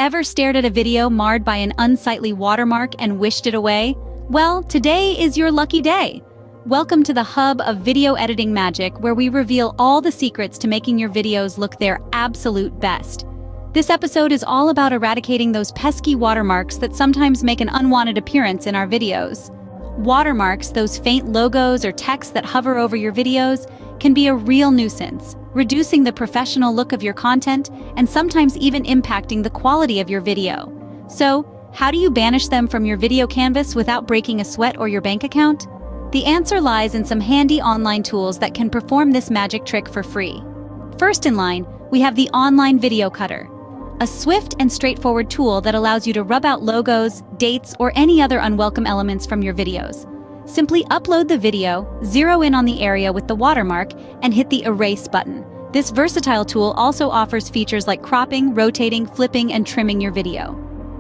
Ever stared at a video marred by an unsightly watermark and wished it away? Well, today is your lucky day. Welcome to the hub of video editing magic, where we reveal all the secrets to making your videos look their absolute best. This episode is all about eradicating those pesky watermarks that sometimes make an unwanted appearance in our videos. Watermarks, those faint logos or text that hover over your videos, can be a real nuisance, reducing the professional look of your content and sometimes even impacting the quality of your video. So, how do you banish them from your video canvas without breaking a sweat or your bank account? The answer lies in some handy online tools that can perform this magic trick for free. First in line, we have the Online Video Cutter, a swift and straightforward tool that allows you to rub out logos, dates, or any other unwelcome elements from your videos. Simply upload the video, zero in on the area with the watermark, and hit the Erase button. This versatile tool also offers features like cropping, rotating, flipping, and trimming your video.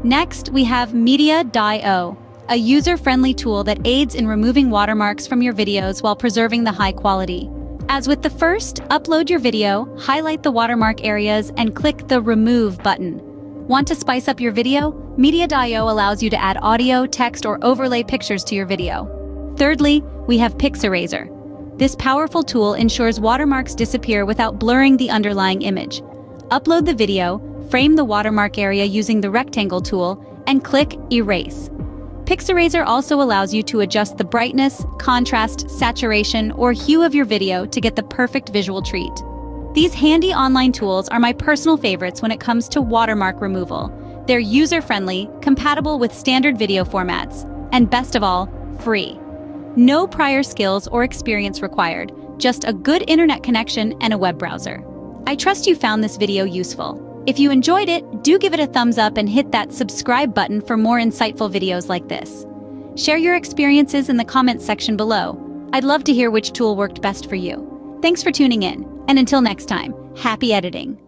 Next, we have Media.io, a user-friendly tool that aids in removing watermarks from your videos while preserving the high quality. As with the first, upload your video, highlight the watermark areas, and click the Remove button. Want to spice up your video? Media.io allows you to add audio, text, or overlay pictures to your video. Thirdly, we have Pixeraser. This powerful tool ensures watermarks disappear without blurring the underlying image. Upload the video, frame the watermark area using the rectangle tool, and click Erase. Pixeraser also allows you to adjust the brightness, contrast, saturation, or hue of your video to get the perfect visual treat. These handy online tools are my personal favorites when it comes to watermark removal. They're user-friendly, compatible with standard video formats, and best of all, free. No prior skills or experience required, just a good internet connection and a web browser. I trust you found this video useful. If you enjoyed it, do give it a thumbs up and hit that subscribe button for more insightful videos like this. Share your experiences in the comments section below. I'd love to hear which tool worked best for you. Thanks for tuning in, and until next time, happy editing.